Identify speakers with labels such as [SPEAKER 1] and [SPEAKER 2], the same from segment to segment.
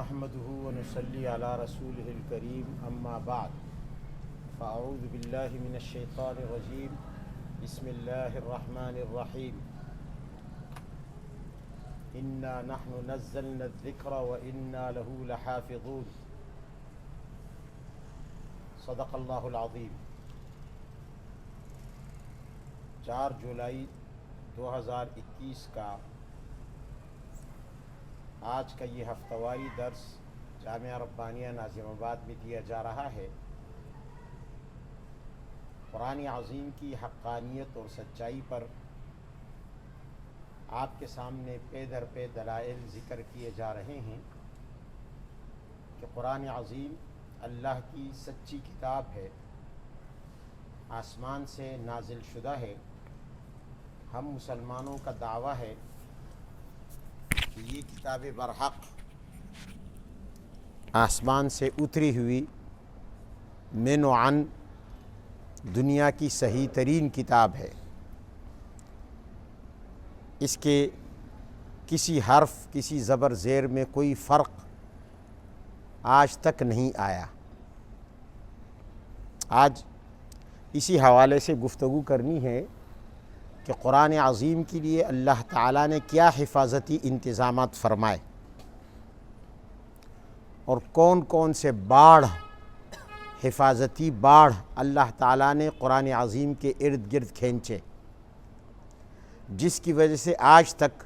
[SPEAKER 1] نحمده ونصلي على رسوله الكريم اما بعد فاعوذ بالله من الشيطان الرجيم بسم الله الرحمن الرحيم انا نحن نزلنا الذكر وانا له لحافظون صدق اللہ العظیم۔ 4 جولائی 2021 کا آج کا یہ ہفتوائی درس جامعہ ربانیہ ناظم آباد میں دیا جا رہا ہے۔ قرآن عظیم کی حقانیت اور سچائی پر آپ کے سامنے پے در پے دلائل ذکر کیے جا رہے ہیں کہ قرآن عظیم اللہ کی سچی کتاب ہے، آسمان سے نازل شدہ ہے۔ ہم مسلمانوں کا دعویٰ ہے کہ یہ کتاب برحق آسمان سے اتری ہوئی من و عن دنیا کی صحیح ترین کتاب ہے۔ اس کے کسی حرف کسی زبر زیر میں کوئی فرق آج تک نہیں آیا۔ آج اسی حوالے سے گفتگو کرنی ہے کہ قرآن عظیم کے لیے اللہ تعالیٰ نے کیا حفاظتی انتظامات فرمائے اور کون کون سے حفاظتی باڑھ اللہ تعالیٰ نے قرآن عظیم کے ارد گرد کھینچے، جس کی وجہ سے آج تک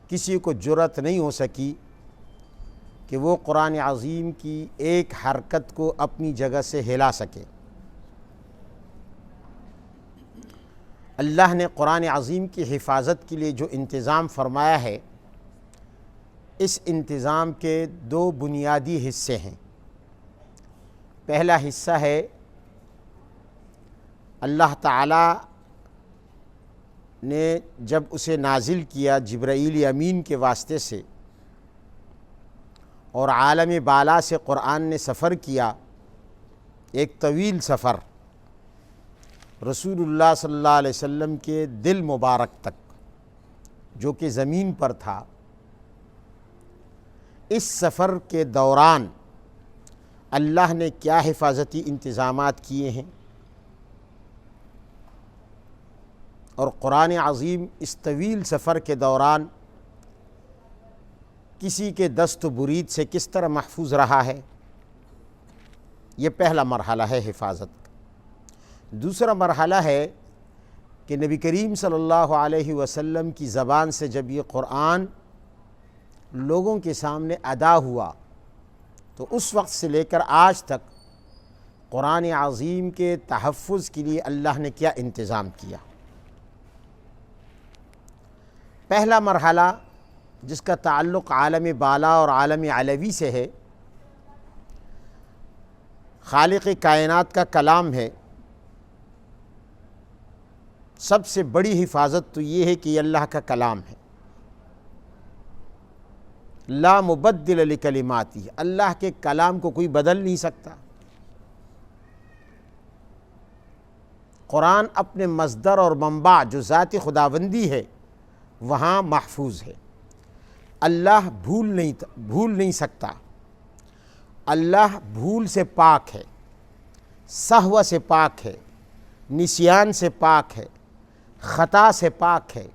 [SPEAKER 1] کسی کو جرأت نہیں ہو سکی کہ وہ قرآن عظیم کی ایک حرکت کو اپنی جگہ سے ہلا سکے۔ اللہ نے قرآن عظیم کی حفاظت کے لیے جو انتظام فرمایا ہے، اس انتظام کے 2 بنیادی حصے ہیں۔ پہلا حصہ ہے اللہ تعالیٰ نے جب اسے نازل کیا جبرائیل امین کے واسطے سے اور عالم بالا سے قرآن نے سفر کیا، ایک طویل سفر رسول اللہ صلی اللہ علیہ وسلم کے دل مبارک تک جو کہ زمین پر تھا۔ اس سفر کے دوران اللہ نے کیا حفاظتی انتظامات کیے ہیں اور قرآن عظیم اس طویل سفر کے دوران کسی کے دست و برید سے کس طرح محفوظ رہا ہے، یہ پہلا مرحلہ ہے حفاظت کا۔ دوسرا مرحلہ ہے کہ نبی کریم صلی اللہ علیہ وسلم کی زبان سے جب یہ قرآن لوگوں کے سامنے ادا ہوا تو اس وقت سے لے کر آج تک قرآن عظیم کے تحفظ کے لیے اللہ نے کیا انتظام کیا۔ پہلا مرحلہ جس کا تعلق عالم بالا اور عالم علوی سے ہے، خالق کائنات کا کلام ہے۔ سب سے بڑی حفاظت تو یہ ہے کہ یہ اللہ کا کلام ہے، لا مبدل لکلماتہ، اللہ کے کلام کو کوئی بدل نہیں سکتا۔ قرآن اپنے مصدر اور منبع جو ذات خداوندی ہے وہاں محفوظ ہے۔ اللہ بھول نہیں سکتا، اللہ بھول سے پاک ہے، سہو سے پاک ہے، نسیان سے پاک ہے، خطا سے پاک ہے،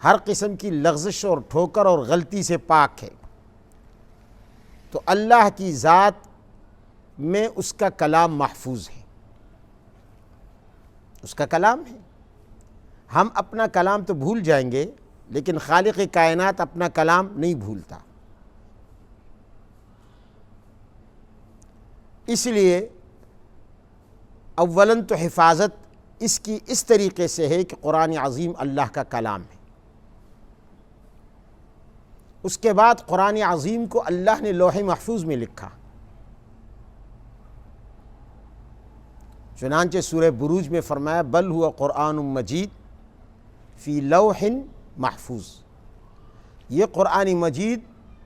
[SPEAKER 1] ہر قسم کی لغزش اور ٹھوکر اور غلطی سے پاک ہے۔ تو اللہ کی ذات میں اس کا کلام محفوظ ہے، اس کا کلام ہے۔ ہم اپنا کلام تو بھول جائیں گے لیکن خالق کائنات اپنا کلام نہیں بھولتا۔ اس لیے اولاً تو حفاظت اس کی اس طریقے سے ہے کہ قرآن عظیم اللہ کا کلام ہے۔ اس کے بعد قرآن عظیم کو اللہ نے لوح محفوظ میں لکھا۔ چنانچہ سورہ بروج میں فرمایا بل ہوا قرآن مجید فی لوح محفوظ، یہ قرآن مجید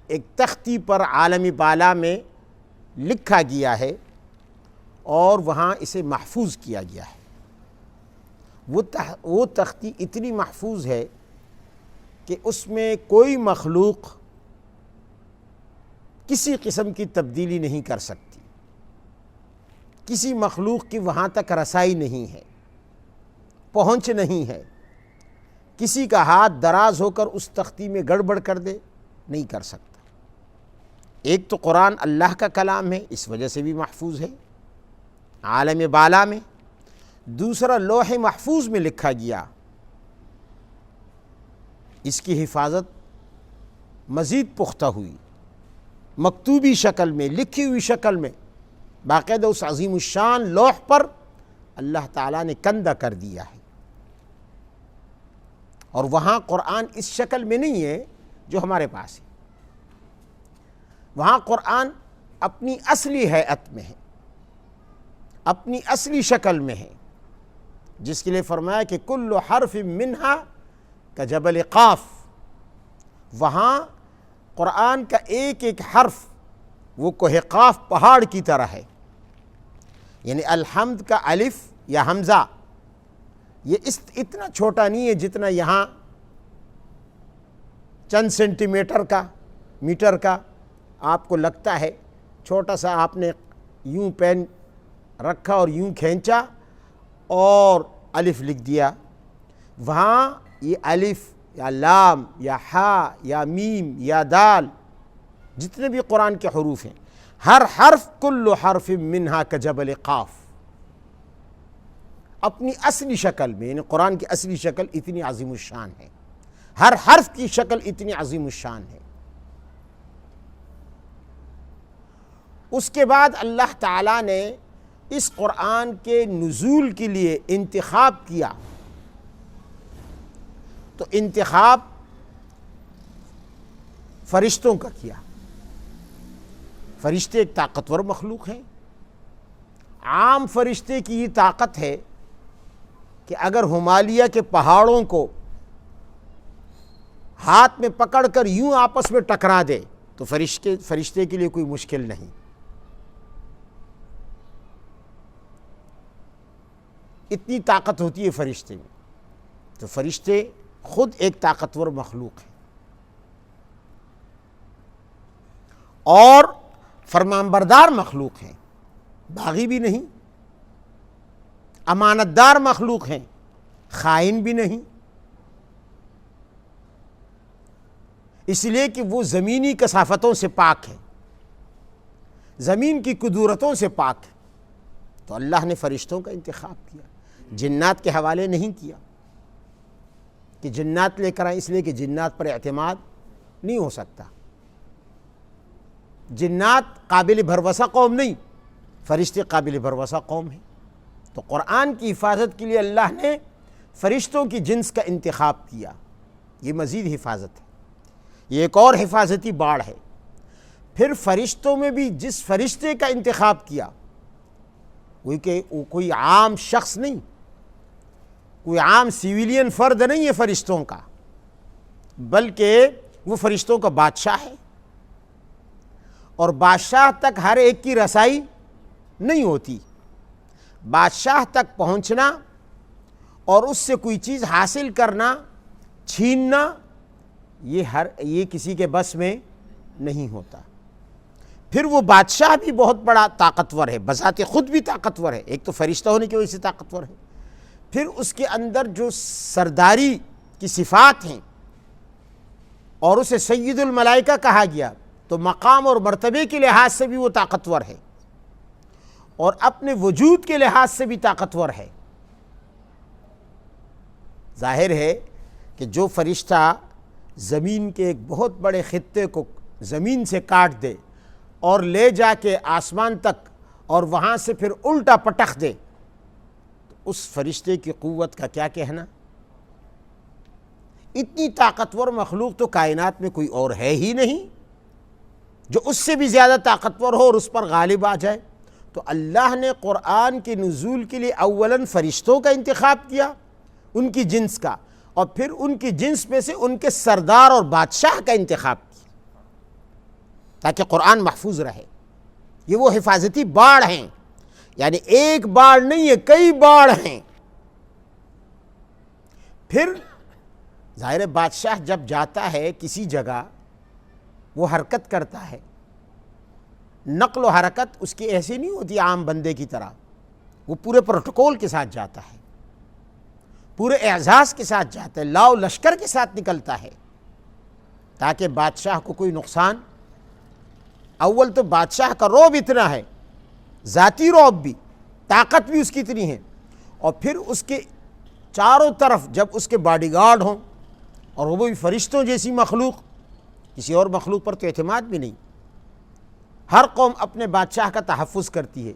[SPEAKER 1] ایک تختی پر عالم بالا میں لکھا گیا ہے اور وہاں اسے محفوظ کیا گیا ہے۔ وہ تختی اتنی محفوظ ہے کہ اس میں کوئی مخلوق کسی قسم کی تبدیلی نہیں کر سکتی، کسی مخلوق کی وہاں تک رسائی نہیں ہے، پہنچ نہیں ہے، کسی کا ہاتھ دراز ہو کر اس تختی میں گڑبڑ کر دے نہیں کر سکتا۔ ایک تو قرآن اللہ کا کلام ہے، اس وجہ سے بھی محفوظ ہے عالم بالا میں، دوسرا لوح محفوظ میں لکھا گیا، اس کی حفاظت مزید پختہ ہوئی، مکتوبی شکل میں، لکھی ہوئی شکل میں، باقاعدہ اس عظیم الشان لوح پر اللہ تعالیٰ نے کندہ کر دیا ہے، اور وہاں قرآن اس شکل میں نہیں ہے جو ہمارے پاس ہے، وہاں قرآن اپنی اصلی ہیئت میں ہے، اپنی اصلی شکل میں ہے، جس کے لیے فرمایا کہ کل حرف منہا کجبل قاف، وہاں قرآن کا ایک ایک حرف وہ کوہ قاف پہاڑ کی طرح ہے، یعنی الحمد کا الف یا حمزہ یہ اتنا چھوٹا نہیں ہے جتنا یہاں چند سینٹی میٹر کا آپ کو لگتا ہے، چھوٹا سا آپ نے یوں پین رکھا اور یوں کھینچا اور الف لکھ دیا، وہاں یہ الف یا لام یا ہا یا میم یا دال جتنے بھی قرآن کے حروف ہیں، ہر حرف کل حرف منہا کجبل قاف، اپنی اصلی شکل میں، یعنی قرآن کی اصلی شکل اتنی عظیم الشان ہے، ہر حرف کی شکل اتنی عظیم الشان ہے۔ اس کے بعد اللہ تعالیٰ نے اس قرآن کے نزول کے لیے انتخاب کیا، تو انتخاب فرشتوں کا کیا۔ فرشتے ایک طاقتور مخلوق ہیں، عام فرشتے کی یہ طاقت ہے کہ اگر ہمالیہ کے پہاڑوں کو ہاتھ میں پکڑ کر یوں آپس میں ٹکرا دے تو فرشتے کے لیے کوئی مشکل نہیں، اتنی طاقت ہوتی ہے فرشتے میں۔ تو فرشتے خود ایک طاقتور مخلوق ہیں اور فرمانبردار مخلوق ہیں، باغی بھی نہیں، امانتدار مخلوق ہیں، خائن بھی نہیں، اس لیے کہ وہ زمینی کثافتوں سے پاک ہے، زمین کی قدورتوں سے پاک ہے۔ تو اللہ نے فرشتوں کا انتخاب کیا، جنات کے حوالے نہیں کیا کہ جنات لے کر آئیں، اس لیے کہ جنات پر اعتماد نہیں ہو سکتا، جنات قابل بھروسہ قوم نہیں، فرشتے قابل بھروسہ قوم ہیں۔ تو قرآن کی حفاظت کے لیے اللہ نے فرشتوں کی جنس کا انتخاب کیا، یہ مزید حفاظت ہے، یہ ایک اور حفاظتی باڑ ہے۔ پھر فرشتوں میں بھی جس فرشتے کا انتخاب کیا وہ کوئی عام شخص نہیں، کوئی عام سیویلین فرد نہیں ہے فرشتوں کا، بلکہ وہ فرشتوں کا بادشاہ ہے، اور بادشاہ تک ہر ایک کی رسائی نہیں ہوتی، بادشاہ تک پہنچنا اور اس سے کوئی چیز حاصل کرنا، چھیننا، یہ کسی کے بس میں نہیں ہوتا۔ پھر وہ بادشاہ بھی بہت بڑا طاقتور ہے، بذات خود بھی طاقتور ہے، ایک تو فرشتہ ہونے کی وجہ سے طاقتور ہے، پھر اس کے اندر جو سرداری کی صفات ہیں اور اسے سید الملائکہ کہا گیا، تو مقام اور مرتبے کے لحاظ سے بھی وہ طاقتور ہے اور اپنے وجود کے لحاظ سے بھی طاقتور ہے۔ ظاہر ہے کہ جو فرشتہ زمین کے ایک بہت بڑے خطے کو زمین سے کاٹ دے اور لے جا کے آسمان تک اور وہاں سے پھر الٹا پٹخ دے، تو اس فرشتے کی قوت کا کیا کہنا؟ اتنی طاقتور مخلوق تو کائنات میں کوئی اور ہے ہی نہیں جو اس سے بھی زیادہ طاقتور ہو اور اس پر غالب آ جائے۔ تو اللہ نے قرآن کے نزول کے لیے اولاً فرشتوں کا انتخاب کیا، ان کی جنس کا، اور پھر ان کی جنس میں سے ان کے سردار اور بادشاہ کا انتخاب کیا تاکہ قرآن محفوظ رہے۔ یہ وہ حفاظتی باڑ ہیں، یعنی ایک باڑ نہیں ہے، کئی باڑ ہیں۔ پھر ظاہر بادشاہ جب جاتا ہے کسی جگہ، وہ حرکت کرتا ہے، نقل و حرکت اس کی ایسی نہیں ہوتی عام بندے کی طرح، وہ پورے پروٹوکول کے ساتھ جاتا ہے، پورے اعزاز کے ساتھ جاتا ہے، لاؤ لشکر کے ساتھ نکلتا ہے، تاکہ بادشاہ کو کوئی نقصان۔ اول تو بادشاہ کا رعب اتنا ہے، ذاتی رعب بھی، طاقت بھی اس کی اتنی ہے، اور پھر اس کے چاروں طرف جب اس کے باڈی گارڈ ہوں، اور وہ بھی فرشتوں جیسی مخلوق، کسی اور مخلوق پر تو اعتماد بھی نہیں۔ ہر قوم اپنے بادشاہ کا تحفظ کرتی ہے،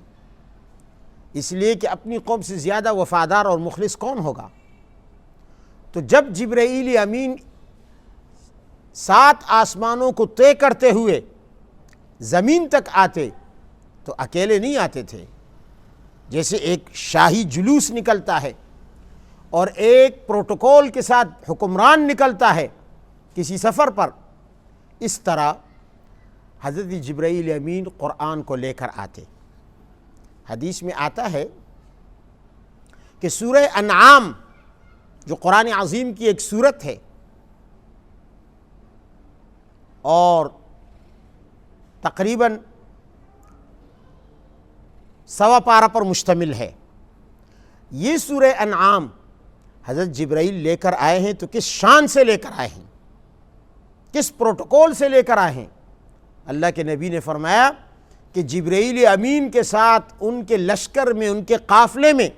[SPEAKER 1] اس لیے کہ اپنی قوم سے زیادہ وفادار اور مخلص کون ہوگا؟ تو جب جبرائیل امین 7 آسمانوں کو طے کرتے ہوئے زمین تک آتے تو اکیلے نہیں آتے تھے، جیسے ایک شاہی جلوس نکلتا ہے اور ایک پروٹوکول کے ساتھ حکمران نکلتا ہے کسی سفر پر، اس طرح حضرت جبرائیل امین قرآن کو لے کر آتے۔ حدیث میں آتا ہے کہ سورہ انعام جو قرآن عظیم کی ایک سورت ہے اور تقریباً 1.25 پارہ پر مشتمل ہے، یہ سورہ انعام حضرت جبرائیل لے کر آئے ہیں تو کس شان سے لے کر آئے ہیں، کس پروٹوکول سے لے کر آئے ہیں؟ اللہ کے نبی نے فرمایا کہ جبرائیل امین کے ساتھ ان کے لشکر میں، ان کے قافلے میں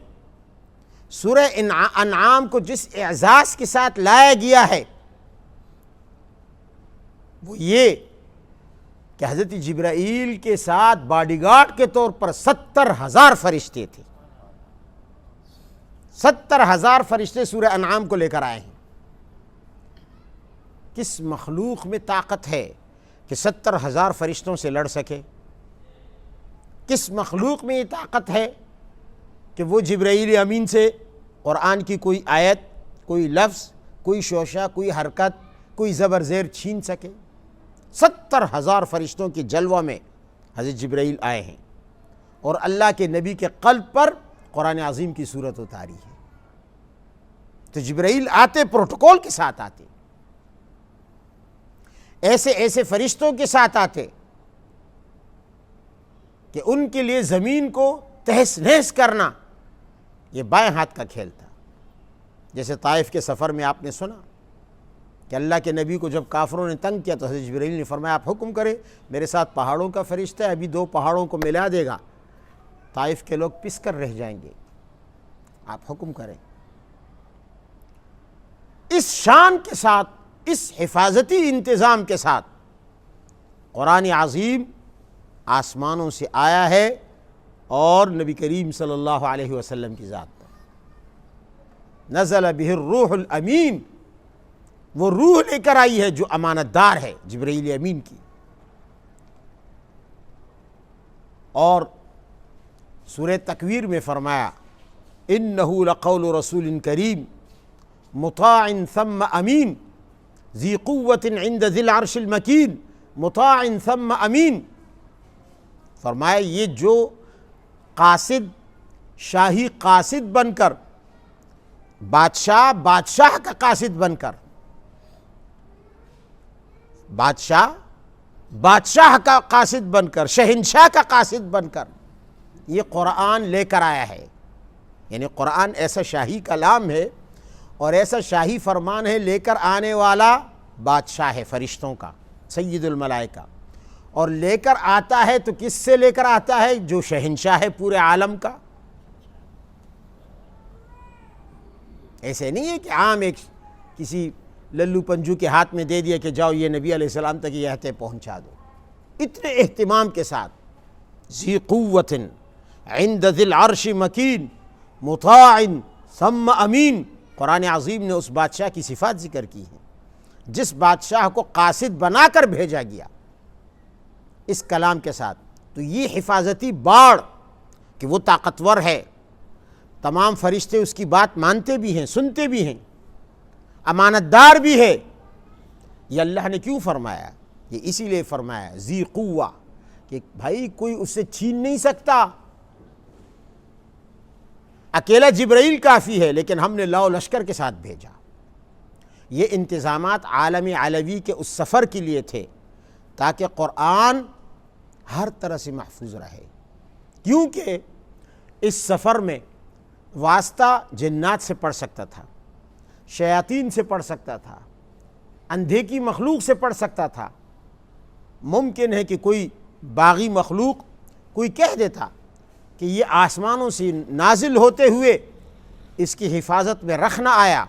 [SPEAKER 1] سورہ انعام کو جس اعزاز کے ساتھ لایا گیا ہے وہ یہ کہ حضرت جبرائیل کے ساتھ باڈی گارڈ کے طور پر 70,000 فرشتے تھے۔ 70,000 فرشتے سورہ انعام کو لے کر آئے ہیں۔ کس مخلوق میں طاقت ہے کہ 70,000 فرشتوں سے لڑ سکے؟ کس مخلوق میں یہ طاقت ہے کہ وہ جبرائیل امین سے قرآن کی کوئی آیت، کوئی لفظ، کوئی شوشہ، کوئی حرکت، کوئی زبر زیر چھین سکے؟ 70,000 فرشتوں کی جلوہ میں حضرت جبرائیل آئے ہیں اور اللہ کے نبی کے قلب پر قرآن عظیم کی صورت اتاری ہے۔ تو جبرائیل آتے پروٹوکول کے ساتھ آتے، ایسے ایسے فرشتوں کے ساتھ آتے کہ ان کے لیے زمین کو تہس نہس کرنا یہ بائیں ہاتھ کا کھیل تھا۔ جیسے طائف کے سفر میں آپ نے سنا کہ اللہ کے نبی کو جب کافروں نے تنگ کیا تو حضرت جبرائیل نے فرمایا آپ حکم کریں، میرے ساتھ پہاڑوں کا فرشتہ ہے، ابھی 2 پہاڑوں کو ملا دے گا، طائف کے لوگ پس کر رہ جائیں گے، آپ حکم کریں۔ اس شان کے ساتھ، اس حفاظتی انتظام کے ساتھ قرآن عظیم آسمانوں سے آیا ہے اور نبی کریم صلی اللہ علیہ وسلم کی ذات پر نزل بہ الروح الامین، وہ روح لے کر آئی ہے جو امانت دار ہے جبرائیل امین کی۔ اور سورہ تکویر میں فرمایا انہ لقول رسول کریم مطاع ثم امین ذی قوت عند ذی العرش المکین مطاع ثم امین۔ فرمایا یہ جو قاصد، شاہی قاصد بن کر، بادشاہ کا قاصد بن کر، بادشاہ کا قاصد بن کر، شہنشاہ کا قاصد بن کر یہ قرآن لے کر آیا ہے، یعنی قرآن ایسا شاہی کلام ہے اور ایسا شاہی فرمان ہے، لے کر آنے والا بادشاہ ہے فرشتوں کا، سید الملائکہ، اور لے کر آتا ہے تو کس سے لے کر آتا ہے؟ جو شہنشاہ ہے پورے عالم کا۔ ایسے نہیں ہے کہ عام ایک کسی للو پنجو کے ہاتھ میں دے دیا کہ جاؤ یہ نبی علیہ السلام تک یہ آیتیں پہنچا دو۔ اتنے اہتمام کے ساتھ ذی قوت عند ذی العرش مکین مطاع ثم امین، قرآن عظیم نے اس بادشاہ کی صفات ذکر کی ہیں جس بادشاہ کو قاصد بنا کر بھیجا گیا اس کلام کے ساتھ۔ تو یہ حفاظتی باڑ کہ وہ طاقتور ہے، تمام فرشتے اس کی بات مانتے بھی ہیں، سنتے بھی ہیں، امانت دار بھی ہے۔ یہ اللہ نے کیوں فرمایا؟ یہ اسی لیے فرمایا ذی قوہ کہ بھائی کوئی اس سے چھین نہیں سکتا، اکیلا جبرائیل کافی ہے، لیکن ہم نے لاؤ لشکر کے ساتھ بھیجا۔ یہ انتظامات عالم علوی کے اس سفر کے لیے تھے تاکہ قرآن ہر طرح سے محفوظ رہے، کیونکہ اس سفر میں واسطہ جنات سے پڑ سکتا تھا، شیاطین سے پڑ سکتا تھا، اندھے کی مخلوق سے پڑ سکتا تھا۔ ممکن ہے کہ کوئی باغی مخلوق کوئی کہہ دیتا کہ یہ آسمانوں سے نازل ہوتے ہوئے اس کی حفاظت میں رکھ نہ آیا،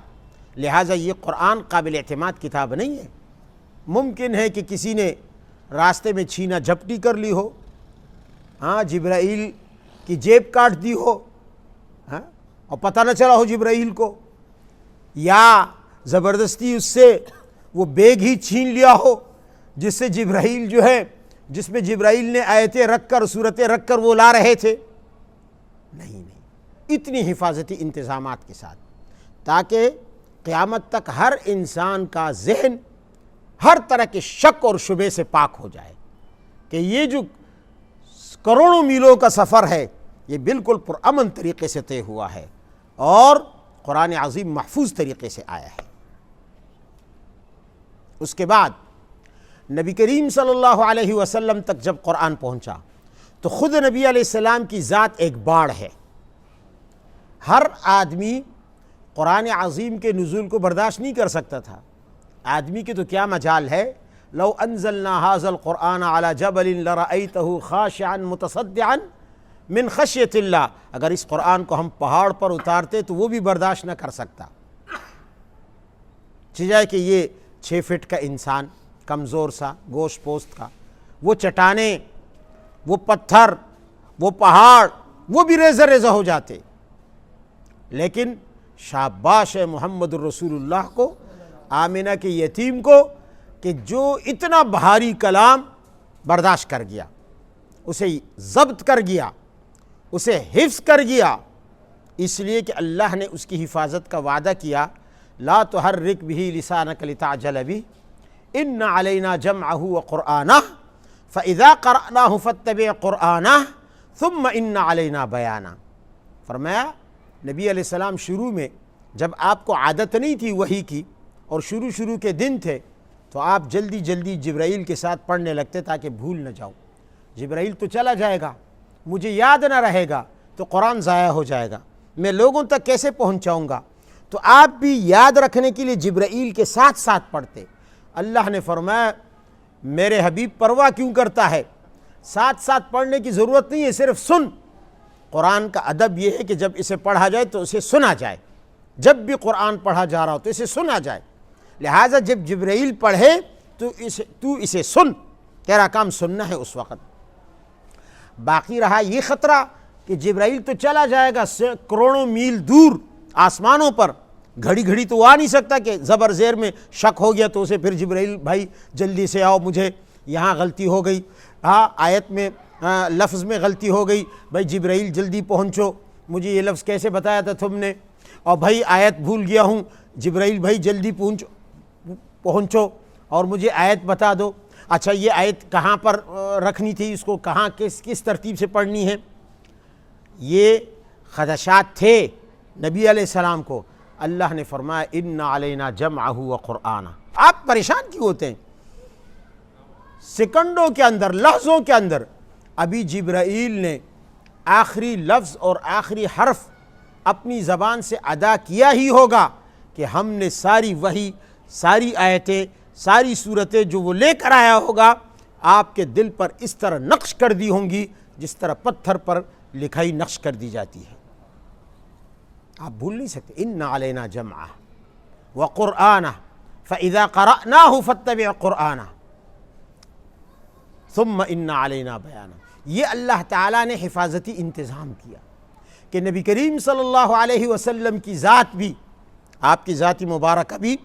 [SPEAKER 1] لہٰذا یہ قرآن قابل اعتماد کتاب نہیں ہے۔ ممکن ہے کہ کسی نے راستے میں چھینا جھپٹی کر لی ہو، جبرائیل کی جیب کاٹ دی ہو اور پتہ نہ چلا ہو جبرائیل کو، یا زبردستی اس سے وہ بیگ ہی چھین لیا ہو جس سے جبرائیل جو ہے، جس میں جبرائیل نے آیتیں رکھ کر، صورتیں رکھ کر وہ لا رہے تھے۔ نہیں، اتنی حفاظتی انتظامات کے ساتھ، تاکہ قیامت تک ہر انسان کا ذہن ہر طرح کے شک اور شبے سے پاک ہو جائے کہ یہ جو کروڑوں میلوں کا سفر ہے یہ بالکل پرامن طریقے سے طے ہوا ہے اور قرآن عظیم محفوظ طریقے سے آیا ہے۔ اس کے بعد نبی کریم صلی اللہ علیہ وسلم تک جب قرآن پہنچا تو خود نبی علیہ السلام کی ذات ایک باڑ ہے۔ ہر آدمی قرآن عظیم کے نزول کو برداشت نہیں کر سکتا تھا۔ آدمی کی تو کیا مجال ہے، لو انزلنا هذا القرآن على جبل لرأيته خاشعا متصدعا من خشیت اللہ، اگر اس قرآن کو ہم پہاڑ پر اتارتے تو وہ بھی برداشت نہ کر سکتا، چاہے کہ یہ 6 فٹ کا انسان، کمزور سا، گوشت پوست کا، وہ چٹانیں، وہ پتھر، وہ پہاڑ، وہ بھی ریزہ ریزہ ہو جاتے۔ لیکن شاباش ہے محمد الرسول اللہ کو، آمنہ کے یتیم کو، کہ جو اتنا بھاری کلام برداشت کر گیا، اسے ضبط کر گیا، اسے حفظ کر گیا، اس لیے کہ اللہ نے اس کی حفاظت کا وعدہ کیا، لا تحرک بہ لسانک لتعجل بہ ان علینا جمعہ وقرآنہ فاذا قرأناہ فاتبع قرآنہ ثم ان علینا بیانہ۔ فرمایا نبی علیہ السلام شروع میں جب آپ کو عادت نہیں تھی وحی کی اور شروع کے دن تھے تو آپ جلدی جبرائیل کے ساتھ پڑھنے لگتے تاکہ بھول نہ جاؤ۔ جبرائیل تو چلا جائے گا، مجھے یاد نہ رہے گا تو قرآن ضائع ہو جائے گا، میں لوگوں تک کیسے پہنچاؤں گا؟ تو آپ بھی یاد رکھنے کے لیے جبرائیل کے ساتھ پڑھتے۔ اللہ نے فرمایا میرے حبیب پرواہ کیوں کرتا ہے، ساتھ پڑھنے کی ضرورت نہیں ہے، صرف سن۔ قرآن کا ادب یہ ہے کہ جب اسے پڑھا جائے تو اسے سنا جائے، جب بھی قرآن پڑھا جا رہا ہو تو اسے سنا جائے، لہٰذا جب جبرائیل پڑھے تو اسے سن، تیرا کام سننا ہے اس وقت۔ باقی رہا یہ خطرہ کہ جبرائیل تو چلا جائے گا کروڑوں میل دور آسمانوں پر، گھڑی تو آ نہیں سکتا کہ زبر زیر میں شک ہو گیا تو اسے پھر جبرائیل بھائی جلدی سے آؤ، مجھے یہاں غلطی ہو گئی، آیت میں لفظ میں غلطی ہو گئی، بھائی جبرائیل جلدی پہنچو، مجھے یہ لفظ کیسے بتایا تھا تم نے، اور بھائی آیت بھول گیا ہوں، جبرائیل بھائی جلدی پہنچو اور مجھے آیت بتا دو، اچھا یہ آیت کہاں پر رکھنی تھی، اس کو کہاں کس ترتیب سے پڑھنی ہے۔ یہ خدشات تھے نبی علیہ السلام کو۔ اللہ نے فرمایا ان علینا جمعہ وقرآنہ۔ آپ پریشان کیوں ہوتے ہیں؟ سیکنڈوں کے اندر، لحظوں کے اندر ابھی جبرائیل نے آخری لفظ اور آخری حرف اپنی زبان سے ادا کیا ہی ہوگا کہ ہم نے ساری وحی، ساری آیتیں، ساری صورتیں جو وہ لے کر آیا ہوگا آپ کے دل پر اس طرح نقش کر دی ہوں گی جس طرح پتھر پر لکھائی نقش کر دی جاتی ہے۔ آپ بھول نہیں سکتے۔ ان علینا جمعہ وقرآنہ فاذا قرأناہ فاتبع قرآنہ ثم ان علینا بیانہ۔ یہ اللہ تعالیٰ نے حفاظتی انتظام کیا کہ نبی کریم صلی اللہ علیہ وسلم کی ذات بھی، آپ کی ذات مبارکہ بھی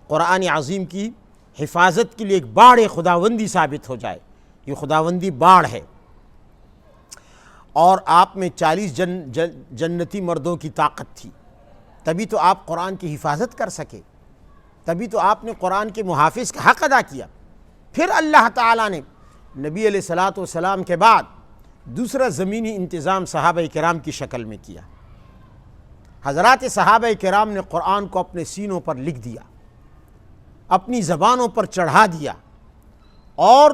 [SPEAKER 1] قرآن عظیم کی حفاظت کے لیے ایک باڑ خداوندی ثابت ہو جائے۔ یہ خداوندی باڑ ہے، اور آپ میں 40 جنتی مردوں کی طاقت تھی، تبھی تو آپ قرآن کی حفاظت کر سکے، تبھی تو آپ نے قرآن کے محافظ کا حق ادا کیا۔ پھر اللہ تعالیٰ نے نبی علیہ الصلوۃ والسلام کے بعد دوسرا زمینی انتظام صحابہ کرام کی شکل میں کیا۔ حضرات صحابہ کرام نے قرآن کو اپنے سینوں پر لکھ دیا، اپنی زبانوں پر چڑھا دیا، اور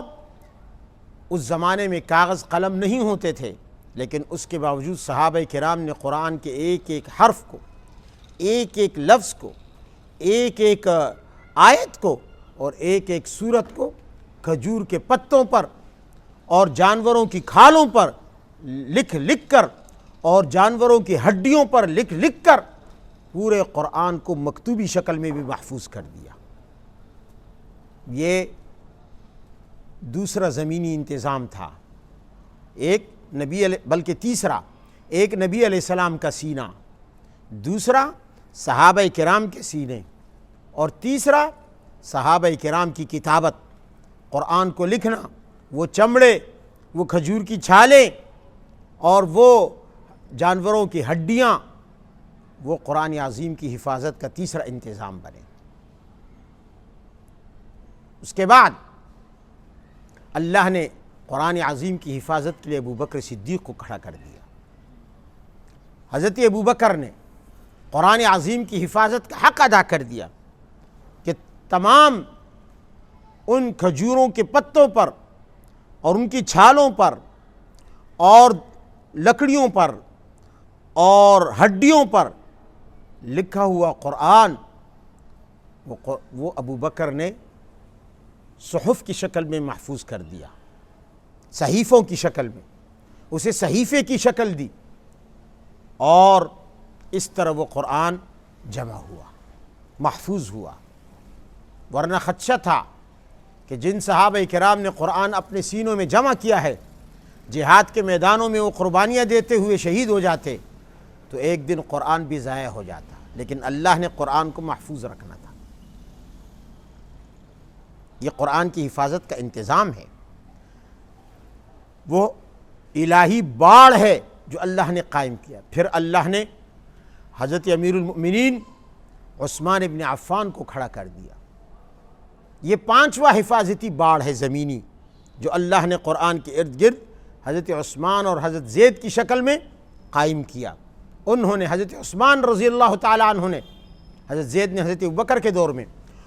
[SPEAKER 1] اس زمانے میں کاغذ قلم نہیں ہوتے تھے، لیکن اس کے باوجود صحابہ کرام نے قرآن کے ایک ایک حرف کو، ایک ایک لفظ کو، ایک ایک آیت کو اور ایک ایک سورت کو کھجور کے پتوں پر اور جانوروں کی کھالوں پر لکھ لکھ کر اور جانوروں کی ہڈیوں پر لکھ لکھ کر پورے قرآن کو مکتوبی شکل میں بھی محفوظ کر دیا۔ یہ دوسرا زمینی انتظام تھا، ایک نبی بلکہ تیسرا ایک نبی علیہ السلام کا سینہ، دوسرا صحابہ کرام کے سینے، اور تیسرا صحابہ کرام کی کتابت، قرآن کو لکھنا، وہ چمڑے، وہ کھجور کی چھالیں اور وہ جانوروں کی ہڈیاں، وہ قرآن عظیم کی حفاظت کا تیسرا انتظام بنے۔ اس کے بعد اللہ نے قرآن عظیم کی حفاظت کے لیے ابو بکر صدیق کو کھڑا کر دیا۔ حضرت ابو بکر نے قرآن عظیم کی حفاظت کا حق ادا کر دیا کہ تمام ان کھجوروں کے پتوں پر اور ان کی چھالوں پر اور لکڑیوں پر اور ہڈیوں پر لکھا ہوا قرآن وہ ابو بکر نے صحف کی شکل میں محفوظ کر دیا، صحیفوں کی شکل میں، اسے صحیفے کی شکل دی، اور اس طرح وہ قرآن جمع ہوا، محفوظ ہوا۔ ورنہ خدشہ تھا کہ جن صحابہ کرام نے قرآن اپنے سینوں میں جمع کیا ہے، جہاد کے میدانوں میں وہ قربانیاں دیتے ہوئے شہید ہو جاتے تو ایک دن قرآن بھی ضائع ہو جاتا، لیکن اللہ نے قرآن کو محفوظ رکھنا تھا۔ یہ قرآن کی حفاظت کا انتظام ہے، وہ الہی باڑ ہے جو اللہ نے قائم کیا۔ پھر اللہ نے حضرت امیر المؤمنین عثمان ابن عفان کو کھڑا کر دیا۔ یہ پانچواں حفاظتی باڑ ہے زمینی جو اللہ نے قرآن کے ارد گرد حضرت عثمان اور حضرت زید کی شکل میں قائم کیا۔ انہوں نے، حضرت عثمان رضی اللہ تعالی عنہ نے، حضرت زید نے حضرت ابوبکر کے دور میں،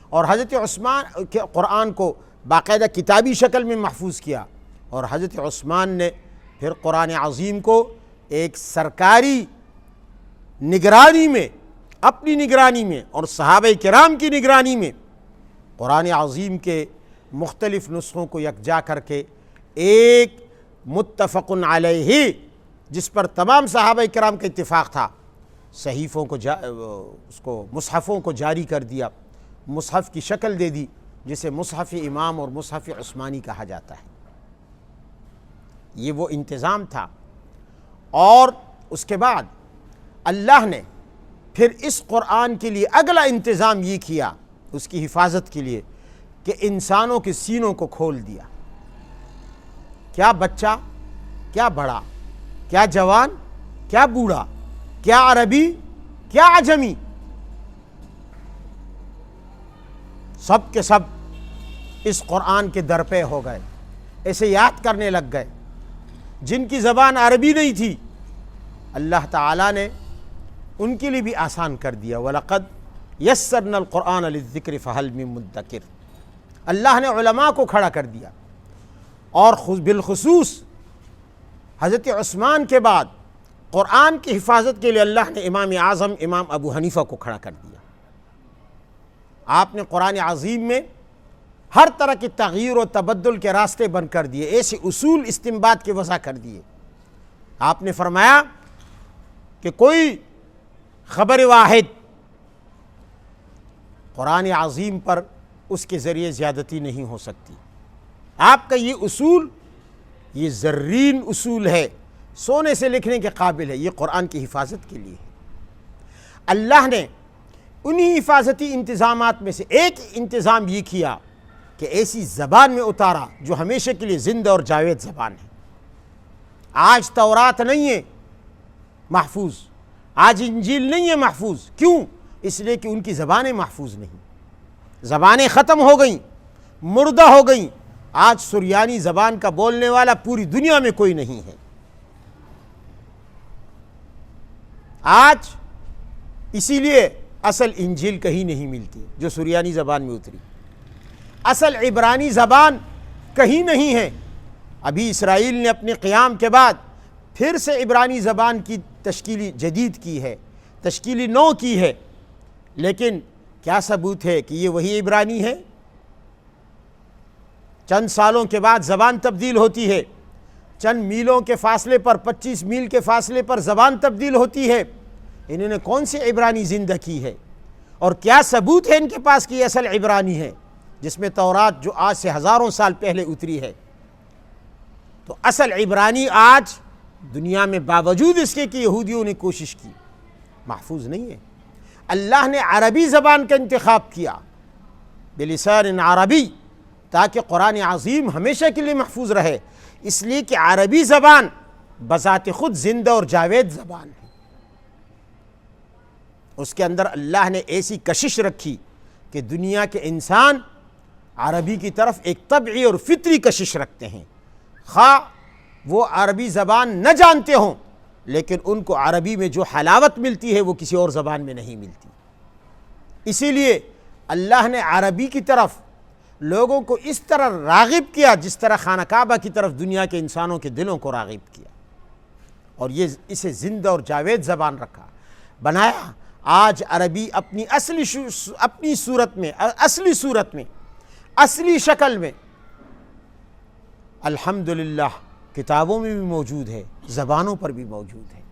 [SPEAKER 1] اور حضرت عثمان کے قرآن کو باقاعدہ کتابی شکل میں محفوظ کیا، اور حضرت عثمان نے پھر قرآن عظیم کو ایک سرکاری نگرانی میں، اپنی نگرانی میں اور صحابہ کرام کی نگرانی میں قرآن عظیم کے مختلف نسخوں کو یکجا کر کے ایک متفق علیہ جس پر تمام صحابہ کرام کا اتفاق تھا، صحیفوں کو مصحفوں کو جاری کر دیا، مصحف کی شکل دے دی جسے مصحف امام اور مصحف عثمانی کہا جاتا ہے۔ یہ وہ انتظام تھا، اور اس کے بعد اللہ نے پھر اس قرآن کے لیے اگلا انتظام یہ کیا اس کی حفاظت کے لیے کہ انسانوں کے سینوں کو کھول دیا۔ کیا بچہ، کیا بڑا، کیا جوان، کیا بوڑھا، کیا عربی، کیا عجمی، سب کے سب اس قرآن کے در پہ ہو گئے، اسے یاد کرنے لگ گئے۔ جن کی زبان عربی نہیں تھی اللہ تعالیٰ نے ان کے لیے بھی آسان کر دیا۔ وَلَقَدْ يَسَّرْنَا الْقُرْآنَ لِلذِّكْرِ فَهَلْ مِن مُدَّكِرٍ۔ اللہ نے علماء کو کھڑا کر دیا، اور بالخصوص حضرت عثمان کے بعد قرآن کی حفاظت کے لیے اللہ نے امام اعظم امام ابو حنیفہ کو کھڑا کر دیا۔ آپ نے قرآن عظیم میں ہر طرح کی تغییر و تبدل کے راستے بند کر دیے، ایسے اصول استنباط کے وضع کر دیے۔ آپ نے فرمایا کہ کوئی خبر واحد قرآن عظیم پر اس کے ذریعے زیادتی نہیں ہو سکتی۔ آپ کا یہ اصول، یہ زرین اصول ہے، سونے سے لکھنے کے قابل ہے، یہ قرآن کی حفاظت کے لیے ہے۔ اللہ نے انہی حفاظتی انتظامات میں سے ایک انتظام یہ کیا کہ ایسی زبان میں اتارا جو ہمیشہ کے لیے زندہ اور جاوید زبان ہے۔ آج تورات نہیں ہے محفوظ، آج انجیل نہیں ہے محفوظ، کیوں؟ اس لیے کہ ان کی زبانیں محفوظ نہیں، زبانیں ختم ہو گئیں، مردہ ہو گئیں۔ آج سریانی زبان کا بولنے والا پوری دنیا میں کوئی نہیں ہے۔ آج اسی لیے اصل انجیل کہیں نہیں ملتی جو سریانی زبان میں اتری، اصل عبرانی زبان کہیں نہیں ہے، ابھی اسرائیل نے اپنے قیام کے بعد پھر سے عبرانی زبان کی تشکیلی جدید کی ہے، تشکیلی نو کی ہے، لیکن کیا ثبوت ہے کہ یہ وہی عبرانی ہے؟ چند سالوں کے بعد زبان تبدیل ہوتی ہے، چند میلوں کے فاصلے پر، 25 میل کے فاصلے پر زبان تبدیل ہوتی ہے۔ انہوں نے کون سی عبرانی زندہ کی ہے؟ اور کیا ثبوت ہے ان کے پاس کہ یہ اصل عبرانی ہے جس میں تورات جو آج سے ہزاروں سال پہلے اتری ہے؟ تو اصل عبرانی آج دنیا میں باوجود اس کے کہ یہودیوں نے کوشش کی، محفوظ نہیں ہے۔ اللہ نے عربی زبان کا انتخاب کیا بلسان عربی تاکہ قرآن عظیم ہمیشہ کے لیے محفوظ رہے، اس لیے کہ عربی زبان بذات خود زندہ اور جاوید زبان ہے۔ اس کے اندر اللہ نے ایسی کشش رکھی کہ دنیا کے انسان عربی کی طرف ایک طبعی اور فطری کشش رکھتے ہیں، خواہ وہ عربی زبان نہ جانتے ہوں، لیکن ان کو عربی میں جو حلاوت ملتی ہے وہ کسی اور زبان میں نہیں ملتی۔ اسی لیے اللہ نے عربی کی طرف لوگوں کو اس طرح راغب کیا جس طرح خانہ کعبہ کی طرف دنیا کے انسانوں کے دلوں کو راغب کیا، اور یہ اسے زندہ اور جاوید زبان رکھا، بنایا۔ آج عربی اپنی اپنی صورت میں، اصلی شکل میں الحمدللہ کتابوں میں بھی موجود ہے، زبانوں پر بھی موجود ہے۔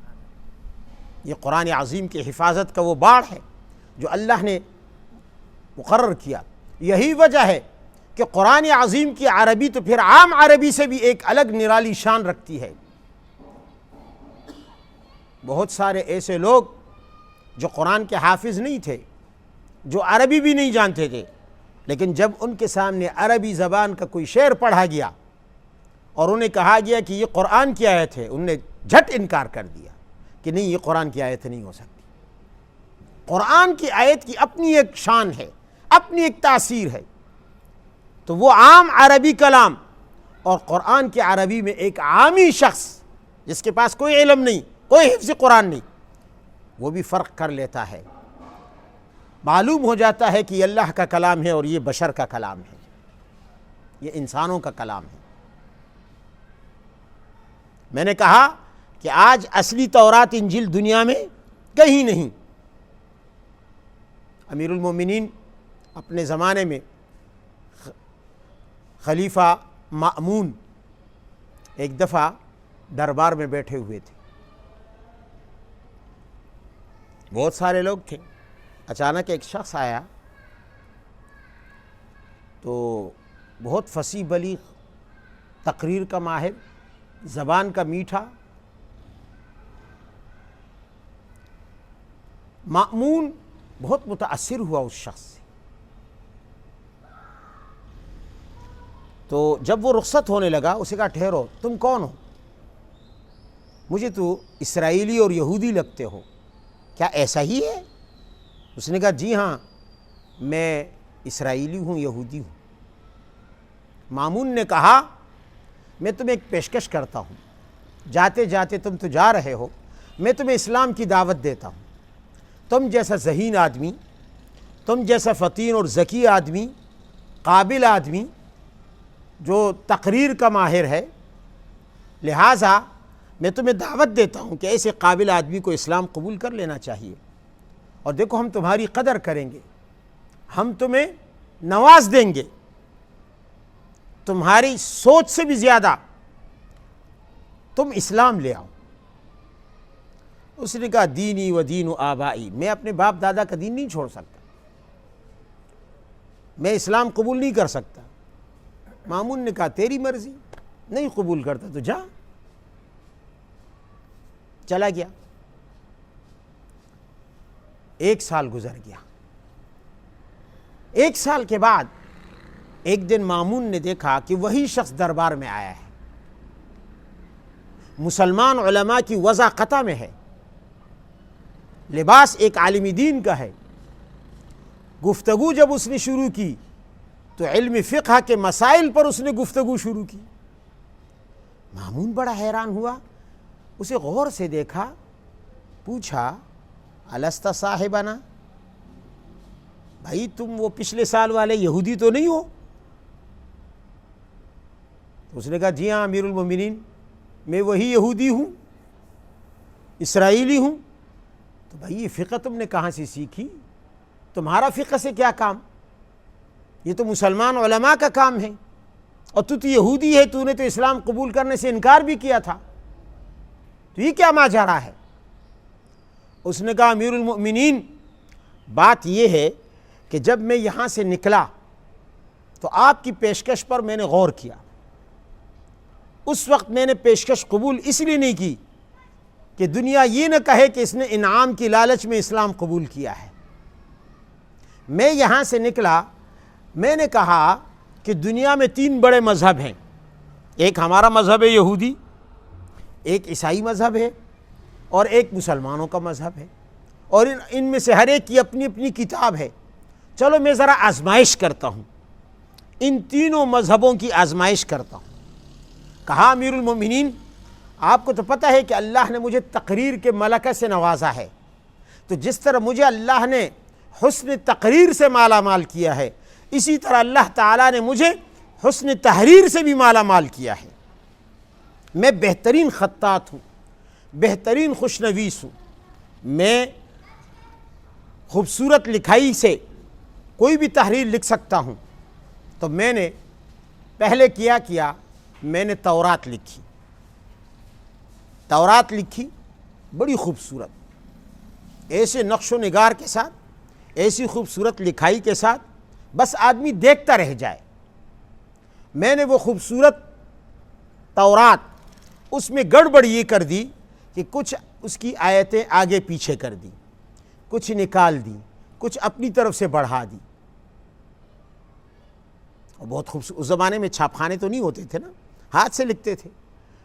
[SPEAKER 1] یہ قرآن عظیم کی حفاظت کا وہ باڑ ہے جو اللہ نے مقرر کیا۔ یہی وجہ ہے کہ قرآن عظیم کی عربی تو پھر عام عربی سے بھی ایک الگ نرالی شان رکھتی ہے۔ بہت سارے ایسے لوگ جو قرآن کے حافظ نہیں تھے، جو عربی بھی نہیں جانتے تھے، لیکن جب ان کے سامنے عربی زبان کا کوئی شعر پڑھا گیا اور انہیں کہا گیا کہ یہ قرآن کی آیت ہے، انہوں نے جھٹ انکار کر دیا کہ نہیں، یہ قرآن کی آیت نہیں ہو سکتی۔ قرآن کی آیت کی اپنی ایک شان ہے، اپنی ایک تاثیر ہے۔ تو وہ عام عربی کلام اور قرآن کی عربی میں ایک عامی شخص جس کے پاس کوئی علم نہیں، کوئی حفظ قرآن نہیں، وہ بھی فرق کر لیتا ہے، معلوم ہو جاتا ہے کہ یہ اللہ کا کلام ہے اور یہ بشر کا کلام ہے، یہ انسانوں کا کلام ہے۔ میں نے کہا کہ آج اصلی تورات انجیل دنیا میں کہیں نہیں۔ امیر المومنین اپنے زمانے میں خلیفہ مأمون ایک دفعہ دربار میں بیٹھے ہوئے تھے، بہت سارے لوگ تھے۔ اچانک ایک شخص آیا تو بہت فصیح بلیغ، تقریر کا ماہر، زبان کا میٹھا۔ مأمون بہت متاثر ہوا اس شخص سے۔ تو جب وہ رخصت ہونے لگا، اسے کہا ٹھہرو، تم کون ہو؟ مجھے تو اسرائیلی اور یہودی لگتے ہو، کیا ایسا ہی ہے؟ اس نے کہا جی ہاں، میں اسرائیلی ہوں، یہودی ہوں۔ مامون نے کہا میں تمہیں ایک پیشکش کرتا ہوں، جاتے جاتے تم تو جا رہے ہو، میں تمہیں اسلام کی دعوت دیتا ہوں۔ تم جیسا ذہین آدمی، تم جیسا فطین اور ذکی آدمی، قابل آدمی جو تقریر کا ماہر ہے، لہٰذا میں تمہیں دعوت دیتا ہوں کہ ایسے قابل آدمی کو اسلام قبول کر لینا چاہیے، اور دیکھو ہم تمہاری قدر کریں گے، ہم تمہیں نواز دیں گے، تمہاری سوچ سے بھی زیادہ تم اسلام لے آؤ۔ اس نے کہا دینی و دین آبائی، میں اپنے باپ دادا کا دین نہیں چھوڑ سکتا، میں اسلام قبول نہیں کر سکتا۔ مامون نے کہا تیری مرضی، نہیں قبول کرتا تو جا۔ چلا گیا۔ 1 سال گزر گیا۔ 1 سال کے بعد ایک دن مامون نے دیکھا کہ وہی شخص دربار میں آیا ہے۔ مسلمان علماء کی وضع قطع میں ہے، لباس ایک عالم دین کا ہے۔ گفتگو جب اس نے شروع کی تو علم فقہ کے مسائل پر اس نے گفتگو شروع کی۔ مامون بڑا حیران ہوا، اسے غور سے دیکھا، پوچھا الست صاحبنا، بھائی تم وہ پچھلے سال والے یہودی تو نہیں ہو؟ اس نے کہا جی ہاں امیر المومنین، میں وہی یہودی ہوں، اسرائیلی ہوں۔ تو بھائی یہ فقہ تم نے کہاں سے سیکھی؟ تمہارا فقہ سے کیا کام؟ یہ تو مسلمان علماء کا کام ہے، اور تو یہودی ہے، تو نے تو اسلام قبول کرنے سے انکار بھی کیا تھا، تو یہ کیا ماجرا ہے؟ اس نے کہا امیر المؤمنین بات یہ ہے کہ جب میں یہاں سے نکلا تو آپ کی پیشکش پر میں نے غور کیا۔ اس وقت میں نے پیشکش قبول اس لیے نہیں کی کہ دنیا یہ نہ کہے کہ اس نے انعام کی لالچ میں اسلام قبول کیا ہے۔ میں یہاں سے نکلا، میں نے کہا کہ دنیا میں 3 بڑے مذہب ہیں، ایک ہمارا مذہب ہے یہودی، ایک عیسائی مذہب ہے، اور ایک مسلمانوں کا مذہب ہے، اور ان میں سے ہر ایک کی اپنی اپنی کتاب ہے۔ چلو میں ذرا آزمائش کرتا ہوں، ان تینوں مذہبوں کی آزمائش کرتا ہوں۔ کہا امیر المومنین آپ کو تو پتہ ہے کہ اللہ نے مجھے تقریر کے ملکہ سے نوازا ہے، تو جس طرح مجھے اللہ نے حسن تقریر سے مالا مال کیا ہے، اسی طرح اللہ تعالیٰ نے مجھے حسن تحریر سے بھی مالا مال کیا ہے۔ میں بہترین خطاط ہوں، بہترین خوشنویس ہوں، میں خوبصورت لکھائی سے کوئی بھی تحریر لکھ سکتا ہوں۔ تو میں نے پہلے کیا میں نے تورات لکھی، تورات لکھی بڑی خوبصورت، ایسے نقش و نگار کے ساتھ، ایسی خوبصورت لکھائی کے ساتھ، بس آدمی دیکھتا رہ جائے۔ میں نے وہ خوبصورت تورات، اس میں گڑبڑ یہ کر دی کہ کچھ اس کی آیتیں آگے پیچھے کر دی، کچھ نکال دی، کچھ اپنی طرف سے بڑھا دی۔ اور بہت خوبصورت، اس زمانے میں چھاپ خانے تو نہیں ہوتے تھے نا، ہاتھ سے لکھتے تھے۔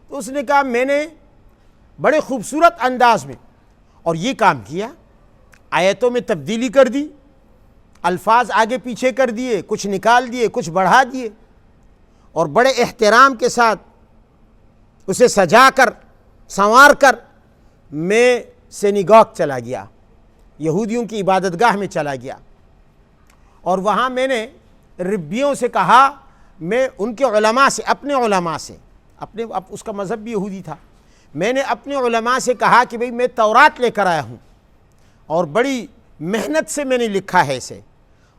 [SPEAKER 1] تو اس نے کہا میں نے بڑے خوبصورت انداز میں اور یہ کام کیا، آیتوں میں تبدیلی کر دی، الفاظ آگے پیچھے کر دیے، کچھ نکال دیے، کچھ بڑھا دیے، اور بڑے احترام کے ساتھ اسے سجا کر سنوار کر میں سینیگاگ چلا گیا، یہودیوں کی عبادت گاہ میں چلا گیا، اور وہاں میں نے ربیوں سے کہا، میں ان کے علماء سے، اپنے علماء سے، اس کا مذہب بھی یہودی تھا، میں نے اپنے علماء سے کہا کہ بھئی میں تورات لے کر آیا ہوں، اور بڑی محنت سے میں نے لکھا ہے اسے،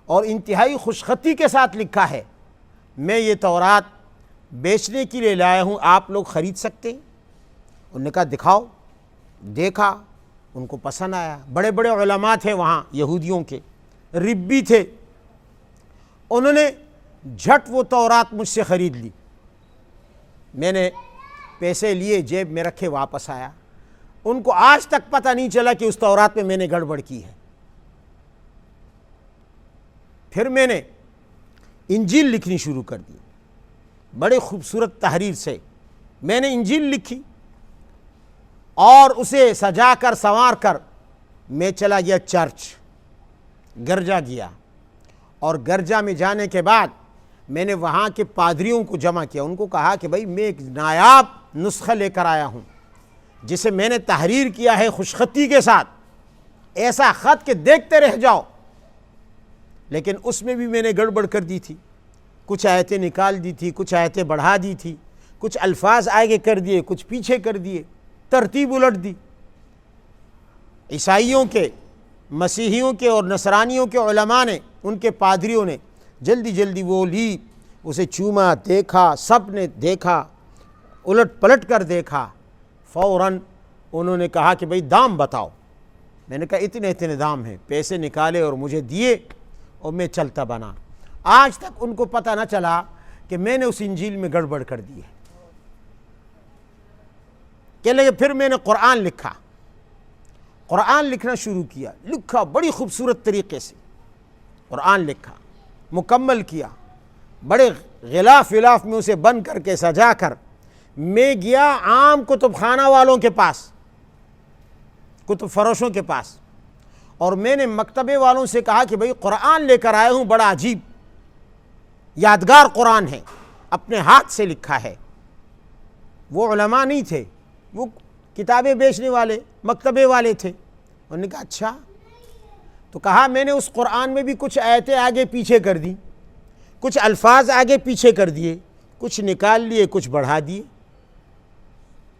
[SPEAKER 1] اور انتہائی خوشخطی کے ساتھ لکھا ہے، میں یہ تورات بیچنے کے لیے لایا ہوں، آپ لوگ خرید سکتے ہیں؟ انہوں نے کہا دکھاؤ۔ دیکھا، ان کو پسند آیا۔ بڑے بڑے علماء تھے وہاں یہودیوں کے، ربی تھے، انہوں نے جھٹ وہ تورات مجھ سے خرید لی۔ میں نے پیسے لیے، جیب میں رکھے، واپس آیا۔ ان کو آج تک پتہ نہیں چلا کہ اس تورات میں نے گڑبڑ کی ہے۔ پھر میں نے انجیل لکھنی شروع کر دی، بڑے خوبصورت تحریر سے میں نے انجیل لکھی، اور اسے سجا کر سنوار کر میں چلا گیا چرچ، گرجا گیا، اور گرجا میں جانے کے بعد میں نے وہاں کے پادریوں کو جمع کیا، ان کو کہا کہ بھائی میں ایک نایاب نسخہ لے کر آیا ہوں جسے میں نے تحریر کیا ہے خوشخطی کے ساتھ، ایسا خط کہ دیکھتے رہ جاؤ، لیکن اس میں بھی میں نے گڑبڑ کر دی تھی، کچھ آیتیں نکال دی تھی، کچھ آیتیں بڑھا دی تھی، کچھ الفاظ آگے کر دیے، کچھ پیچھے کر دیے، ترتیب الٹ دی۔ عیسائیوں کے، مسیحیوں کے اور نصرانیوں کے علماء نے، ان کے پادریوں نے جلدی جلدی وہ لی، اسے چوما، دیکھا، سب نے دیکھا، الٹ پلٹ کر دیکھا، فوراً انہوں نے کہا کہ بھئی دام بتاؤ۔ میں نے کہا اتنے اتنے دام ہیں، پیسے نکالے اور مجھے دیے، اور میں چلتا بنا۔ آج تک ان کو پتہ نہ چلا کہ میں نے اس انجیل میں گڑبڑ کر دی ہے۔ کہ لگے پھر میں نے قرآن لکھا، قرآن لکھنا شروع کیا، لکھا بڑی خوبصورت طریقے سے، قرآن لکھا، مکمل کیا، بڑے غلاف ولاف میں اسے بند کر کے سجا کر میں گیا عام کتب خانہ والوں کے پاس، کتب فروشوں کے پاس، اور میں نے مکتبے والوں سے کہا کہ بھئی قرآن لے کر آیا ہوں، بڑا عجیب یادگار قرآن ہے، اپنے ہاتھ سے لکھا ہے۔ وہ علماء نہیں تھے، وہ کتابیں بیچنے والے، مکتبے والے تھے۔ انہوں نے کہا اچھا، تو کہا میں نے اس قرآن میں بھی کچھ آیتیں آگے پیچھے کر دی، کچھ الفاظ آگے پیچھے کر دیے، کچھ نکال لیے کچھ بڑھا دیے۔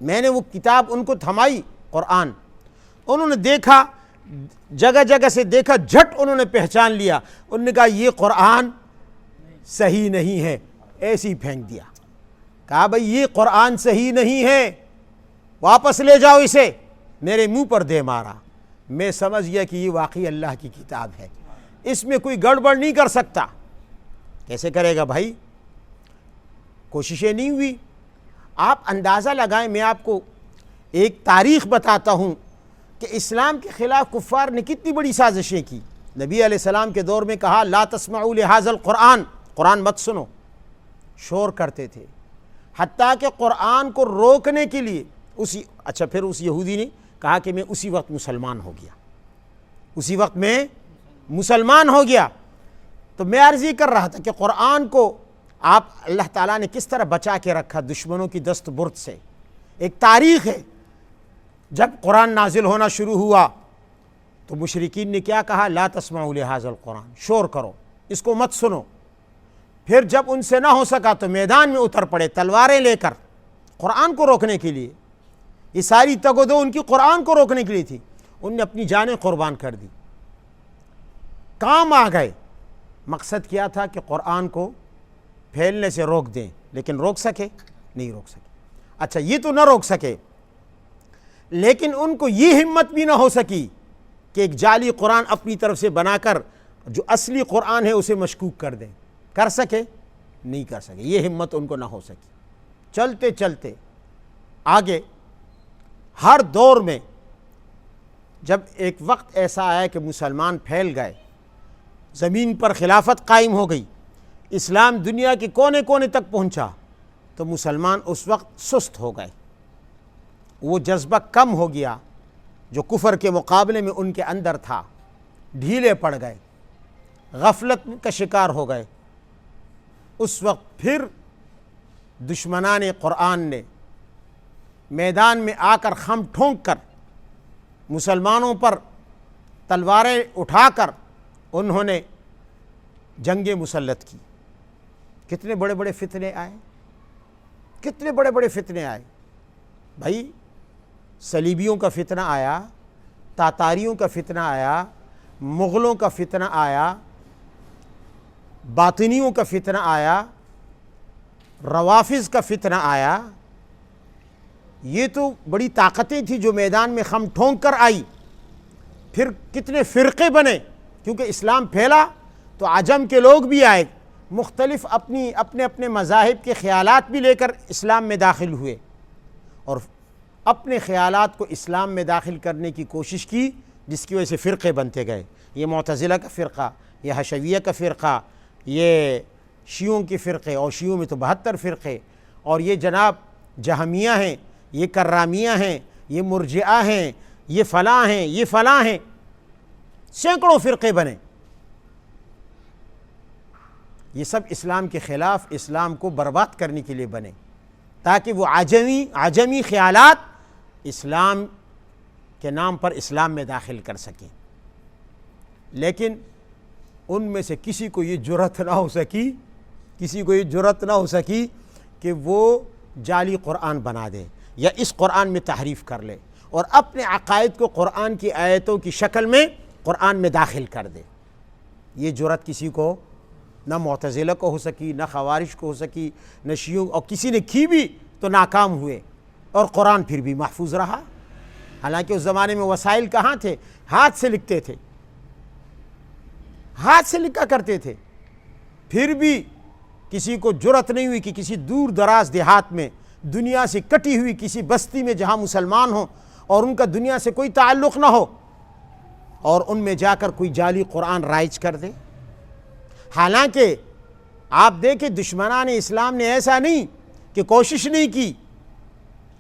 [SPEAKER 1] میں نے وہ کتاب ان کو تھمائی قرآن، انہوں نے دیکھا، جگہ جگہ سے دیکھا، جھٹ انہوں نے پہچان لیا، انہوں نے کہا یہ قرآن صحیح نہیں ہے، ایسے ہی پھینک دیا۔ کہا بھئی یہ قرآن صحیح نہیں ہے، واپس لے جاؤ اسے۔ میرے منہ پر دے مارا۔ میں سمجھ گیا کہ یہ واقعی اللہ کی کتاب ہے، اس میں کوئی گڑبڑ نہیں کر سکتا۔ کیسے کرے گا بھائی؟ کوششیں نہیں ہوئی۔ آپ اندازہ لگائیں، میں آپ کو ایک تاریخ بتاتا ہوں کہ اسلام کے خلاف کفار نے کتنی بڑی سازشیں کی۔ نبی علیہ السلام کے دور میں کہا لا تسمعوا لہذا القرآن، قرآن مت سنو، شور کرتے تھے، حتیٰ کہ قرآن کو روکنے کے لیے پھر اس یہودی نے کہا کہ میں اسی وقت مسلمان ہو گیا، اسی وقت میں مسلمان ہو گیا۔ تو میں عرض یہ کر رہا تھا کہ قرآن کو آپ اللہ تعالیٰ نے کس طرح بچا کے رکھا دشمنوں کی دست برد سے۔ ایک تاریخ ہے، جب قرآن نازل ہونا شروع ہوا تو مشرکین نے کیا کہا؟ لا تسمعوا لہذا القرآن، شور کرو، اس کو مت سنو۔ پھر جب ان سے نہ ہو سکا تو میدان میں اتر پڑے تلواریں لے کر قرآن کو روکنے کے لیے۔ یہ ساری تگ و دو ان کی قرآن کو روکنے کے لیے تھی، ان نے اپنی جانیں قربان کر دی، کام آ گئے۔ مقصد کیا تھا کہ قرآن کو پھیلنے سے روک دیں، لیکن روک سکے؟ نہیں روک سکے۔ اچھا یہ تو نہ روک سکے، لیکن ان کو یہ ہمت بھی نہ ہو سکی کہ ایک جعلی قرآن اپنی طرف سے بنا کر جو اصلی قرآن ہے اسے مشکوک کر دیں۔ کر سکے؟ نہیں کر سکے، یہ ہمت ان کو نہ ہو سکی۔ چلتے چلتے آگے ہر دور میں جب ایک وقت ایسا آیا کہ مسلمان پھیل گئے، زمین پر خلافت قائم ہو گئی، اسلام دنیا کے کونے کونے تک پہنچا، تو مسلمان اس وقت سست ہو گئے، وہ جذبہ کم ہو گیا جو کفر کے مقابلے میں ان کے اندر تھا، ڈھیلے پڑ گئے، غفلت کا شکار ہو گئے۔ اس وقت پھر دشمنان قرآن نے میدان میں آ کر خم ٹھونک کر مسلمانوں پر تلواریں اٹھا کر انہوں نے جنگیں مسلط کی۔ کتنے بڑے بڑے فتنے آئے، کتنے بڑے بڑے فتنے آئے بھائی۔ صلیبیوں کا فتنہ آیا، تاتاریوں کا فتنہ آیا، مغلوں کا فتنہ آیا، باطنیوں کا فتنہ آیا، روافظ کا فتنہ آیا۔ یہ تو بڑی طاقتیں تھیں جو میدان میں خم ٹھونک کر آئی۔ پھر کتنے فرقے بنے، کیونکہ اسلام پھیلا تو عجم کے لوگ بھی آئے، مختلف اپنے اپنے مذاہب کے خیالات بھی لے کر اسلام میں داخل ہوئے، اور اپنے خیالات کو اسلام میں داخل کرنے کی کوشش کی، جس کی وجہ سے فرقے بنتے گئے۔ یہ معتزلہ کا فرقہ، یہ حشویہ کا فرقہ، یہ شیعوں کے فرقے، اور شیعوں میں تو 72 فرقے، اور یہ جناب جہمیہ ہیں، یہ کرامیہ ہیں، یہ مرجئہ ہیں، یہ فلاں ہیں، یہ فلاں ہیں، سینکڑوں فرقے بنے۔ یہ سب اسلام کے خلاف، اسلام کو برباد کرنے کے لیے بنے، تاکہ وہ عجمی خیالات اسلام کے نام پر اسلام میں داخل کر سکیں۔ لیکن ان میں سے کسی کو یہ جرأت نہ ہو سکی کہ وہ جعلی قرآن بنا دے یا اس قرآن میں تحریف کر لے اور اپنے عقائد کو قرآن کی آیتوں کی شکل میں قرآن میں داخل کر دے۔ یہ جرأت کسی کو، نہ معتزلہ کو ہو سکی، نہ خوارج کو ہو سکی، نہ شیعوں، اور کسی نے کی بھی تو ناکام ہوئے، اور قرآن پھر بھی محفوظ رہا۔ حالانکہ اس زمانے میں وسائل کہاں تھے؟ ہاتھ سے لکھتے تھے، ہاتھ سے لکھا کرتے تھے، پھر بھی کسی کو جرأت نہیں ہوئی کہ کسی دور دراز دیہات میں، دنیا سے کٹی ہوئی کسی بستی میں جہاں مسلمان ہوں اور ان کا دنیا سے کوئی تعلق نہ ہو، اور ان میں جا کر کوئی جعلی قرآن رائج کر دے۔ حالانکہ آپ دیکھیں دشمنان اسلام نے ایسا نہیں کہ کوشش نہیں کی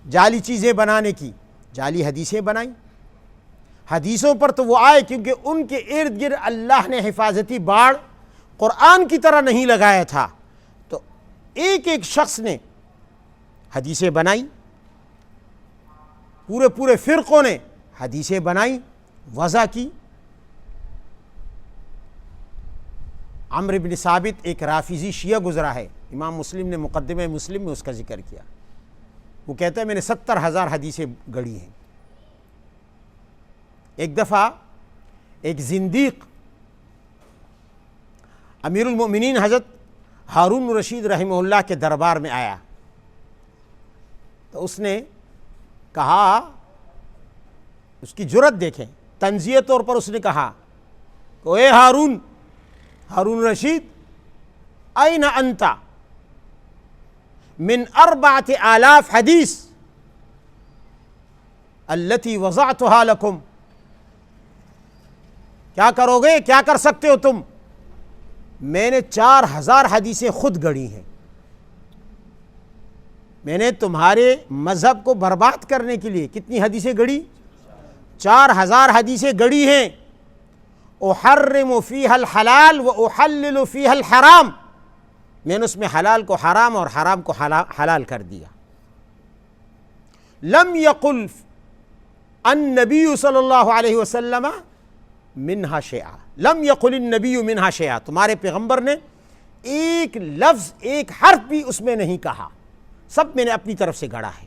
[SPEAKER 1] جعلی چیزیں بنانے کی، جعلی حدیثیں بنائیں۔ حدیثوں پر تو وہ آئے کیونکہ ان کے ارد گرد اللہ نے حفاظتی باڑ قرآن کی طرح نہیں لگایا تھا، تو ایک ایک شخص نے حدیثیں بنائیں، پورے فرقوں نے حدیثیں بنائیں، وضع کی۔ عمرو بن ثابت ایک رافضی شیعہ گزرا ہے، امام مسلم نے مقدمہ مسلم میں اس کا ذکر کیا. وہ کہتا ہے میں نے 70,000 حدیثیں گڑھی ہیں. ایک دفعہ ایک زندیق امیر المؤمنین حضرت ہارون الرشید رحمہ اللہ کے دربار میں آیا تو اس نے کہا, اس کی جرت دیکھیں, تنزیہ طور پر اس نے کہا کہ اے ہارون رشید, این انت من 4,000 حدیث التی وضعتها لکم, کیا کرو گے, کیا کر سکتے ہو تم؟ میں نے 4,000 حدیثیں خود گڑھی ہیں. میں نے تمہارے مذہب کو برباد کرنے کے لیے کتنی حدیثیں گڑھی؟ 4,000 حدیثیں گڑھی ہیں. احرم فیہا الحلال و احلل فیہا الحرام, میں نے اس میں حلال کو حرام اور حرام کو حلال کر دیا. لم یقل النبی صلی اللہ علیہ وسلم منہا شیئا, لم یقل النبی منہا شیئا, تمہارے پیغمبر نے ایک لفظ ایک حرف بھی اس میں نہیں کہا, سب میں نے اپنی طرف سے گڑھا ہے.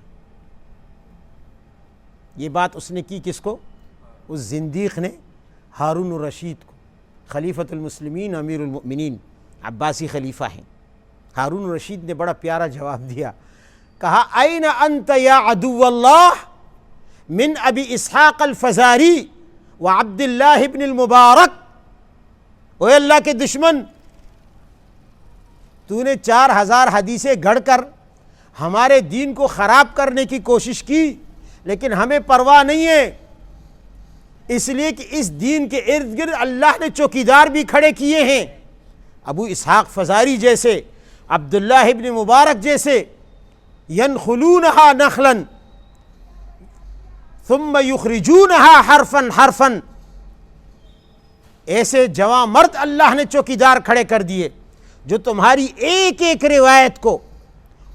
[SPEAKER 1] یہ بات اس نے کی کس کو؟ اس زندیق نے ہارون الرشید کو, خلیفۃ المسلمین امیر المؤمنین عباسی خلیفہ ہیں. ہارون الرشید نے بڑا پیارا جواب دیا, کہا این انت یا عدو اللہ من ابی اسحاق الفزاری و عبد اللہ ابن المبارک, اے اللہ کے دشمن, تو نے 4,000 حدیثیں گھڑ کر ہمارے دین کو خراب کرنے کی کوشش کی, لیکن ہمیں پرواہ نہیں ہے, اس لیے کہ اس دین کے ارد گرد اللہ نے چوکیدار بھی کھڑے کیے ہیں, ابو اسحاق فزاری جیسے, عبداللہ ابن مبارک جیسے, ینخلونہا نخلا ثم یخرجونہا حرفا حرفا, ایسے جواں مرد اللہ نے چوکیدار کھڑے کر دیے جو تمہاری ایک ایک روایت کو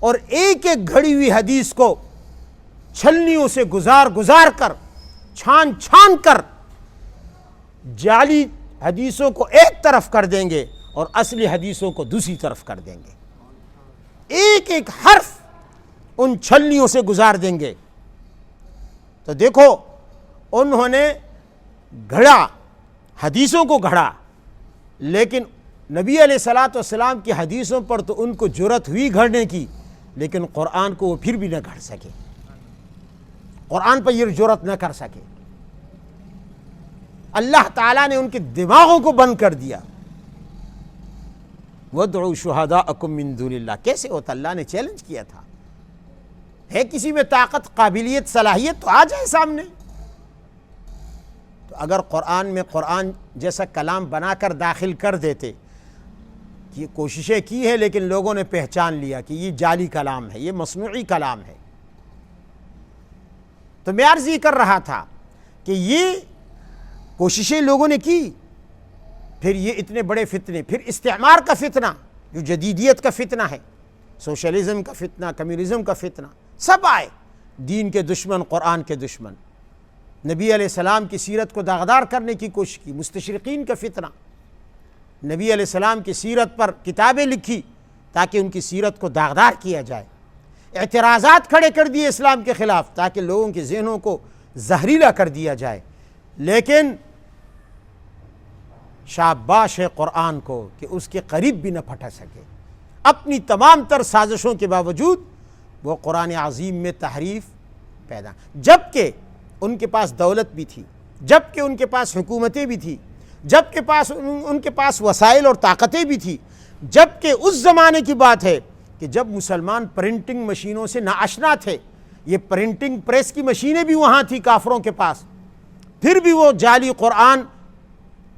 [SPEAKER 1] اور ایک ایک گھڑی ہوئی حدیث کو چھلنیوں سے گزار کر, چھان کر جعلی حدیثوں کو ایک طرف کر دیں گے اور اصلی حدیثوں کو دوسری طرف کر دیں گے. ایک ایک حرف ان چھلنیوں سے گزار دیں گے. تو دیکھو انہوں نے گھڑا, حدیثوں کو گھڑا, لیکن نبی علیہ الصلوۃ والسلام کی حدیثوں پر تو ان کو جرت ہوئی گھڑنے کی, لیکن قرآن کو وہ پھر بھی نہ گھڑ سکے, قرآن پر یہ جرت نہ کر سکے. اللہ تعالیٰ نے ان کے دماغوں کو بند کر دیا. وَادْعُوا شُهَدَاءَكُم مِّن دُونِ اللَّهِ, کیسے ہوتا؟ اللہ نے چیلنج کیا تھا. ہے کسی میں طاقت, قابلیت, صلاحیت تو آ جائے سامنے. تو اگر قرآن میں قرآن جیسا کلام بنا کر داخل کر دیتے, یہ کوششیں کی ہیں لیکن لوگوں نے پہچان لیا کہ یہ جعلی کلام ہے, یہ مصنوعی کلام ہے. تو میں عرض یہ کر رہا تھا کہ یہ کوششیں لوگوں نے کی, پھر یہ اتنے بڑے فتنے, پھر استعمار کا فتنہ جو جدیدیت کا فتنہ ہے, سوشلزم کا فتنہ, کمیونزم کا فتنہ, سب آئے. دین کے دشمن, قرآن کے دشمن, نبی علیہ السلام کی سیرت کو داغدار کرنے کی کوشش کی, مستشرقین کا فتنہ, نبی علیہ السلام کی سیرت پر کتابیں لکھی تاکہ ان کی سیرت کو داغدار کیا جائے, اعتراضات کھڑے کر دیے اسلام کے خلاف تاکہ لوگوں کے ذہنوں کو زہریلا کر دیا جائے. لیکن شاباش ہے قرآن کو کہ اس کے قریب بھی نہ پھٹا سکے. اپنی تمام تر سازشوں کے باوجود وہ قرآن عظیم میں تحریف پیدا, جبکہ ان کے پاس دولت بھی تھی, جبکہ ان کے پاس حکومتیں بھی تھی, جبکہ ان کے پاس وسائل اور طاقتیں بھی تھی, جبکہ اس زمانے کی بات ہے کہ جب مسلمان پرنٹنگ مشینوں سے ناآشنا تھے, یہ پرنٹنگ پریس کی مشینیں بھی وہاں تھی کافروں کے پاس, پھر بھی وہ جعلی قرآن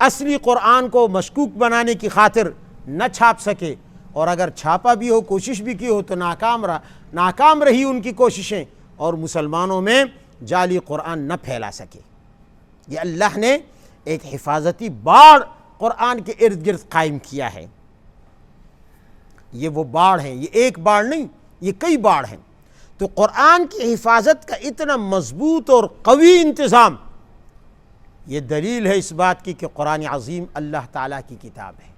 [SPEAKER 1] اصلی قرآن کو مشکوک بنانے کی خاطر نہ چھاپ سکے, اور اگر چھاپا بھی ہو, کوشش بھی کی ہو تو ناکام رہی ان کی کوششیں, اور مسلمانوں میں جعلی قرآن نہ پھیلا سکے. یہ اللہ نے ایک حفاظتی باڑ قرآن کے ارد گرد قائم کیا ہے. یہ وہ باڑ ہیں, یہ ایک باڑ نہیں, یہ کئی باڑ ہیں. تو قرآن کی حفاظت کا اتنا مضبوط اور قوی انتظام, یہ دلیل ہے اس بات کی کہ قرآن عظیم اللہ تعالیٰ کی کتاب ہے.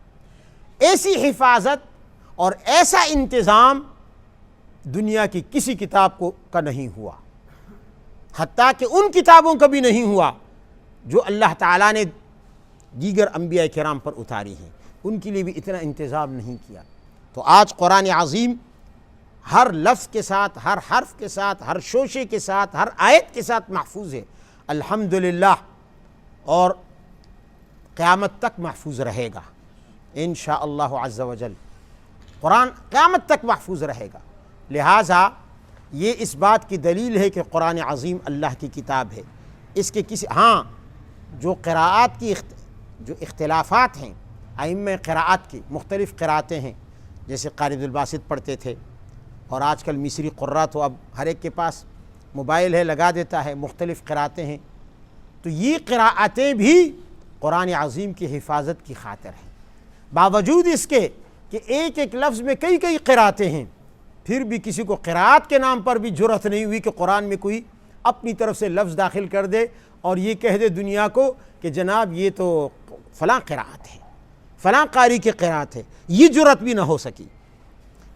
[SPEAKER 1] ایسی حفاظت اور ایسا انتظام دنیا کی کسی کتاب کا نہیں ہوا، حتیٰ کہ ان کتابوں کا بھی نہیں ہوا جو اللہ تعالیٰ نے دیگر انبیاء کرام پر اتاری ہیں، ان کے لیے بھی اتنا انتظام نہیں کیا۔ تو آج قرآن عظیم ہر لفظ کے ساتھ، ہر حرف کے ساتھ، ہر شوشے کے ساتھ، ہر آیت کے ساتھ محفوظ ہے الحمدللہ، اور قیامت تک محفوظ رہے گا انشاءاللہ عز و جل۔ قرآن قیامت تک محفوظ رہے گا، لہٰذا یہ اس بات کی دلیل ہے کہ قرآن عظیم اللہ کی کتاب ہے۔ اس کے جو قراءات کی جو اختلافات ہیں، ائمہ قراءات کی مختلف قراءتیں ہیں، جیسے قاری عبدالباسط پڑھتے تھے، اور آج کل مصری قراء تو اب ہر ایک کے پاس موبائل ہے، لگا دیتا ہے، مختلف قراءتیں ہیں، تو یہ قراءتیں بھی قرآن عظیم کی حفاظت کی خاطر ہیں۔ باوجود اس کے کہ ایک ایک لفظ میں کئی کئی قراءتیں ہیں، پھر بھی کسی کو قراءت کے نام پر بھی جرأت نہیں ہوئی کہ قرآن میں کوئی اپنی طرف سے لفظ داخل کر دے اور یہ کہہ دے دنیا کو کہ جناب یہ تو فلاں قراءت ہے، فلاں قاری کی قراءت ہے، یہ جرأت بھی نہ ہو سکی۔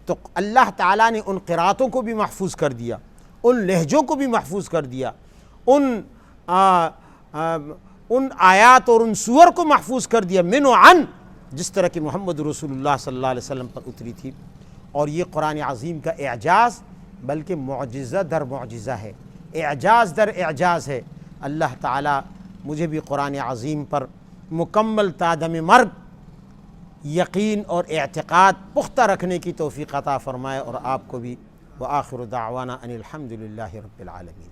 [SPEAKER 1] تو اللہ تعالیٰ نے ان قراءتوں کو بھی محفوظ کر دیا، ان لہجوں کو بھی محفوظ کر دیا، ان آیات اور ان سور کو محفوظ کر دیا من و عن، جس طرح کہ محمد رسول اللہ صلی اللہ علیہ وسلم پر اتری تھی۔ اور یہ قرآن عظیم کا اعجاز بلکہ معجزہ در معجزہ ہے، اعجاز در اعجاز ہے۔ اللہ تعالیٰ مجھے بھی قرآن عظیم پر مکمل تا دم مرگ یقین اور اعتقاد پختہ رکھنے کی توفیق عطا فرمائے، اور آپ کو بھی۔ وآخر دعوانا ان الحمد للہ رب العالمین۔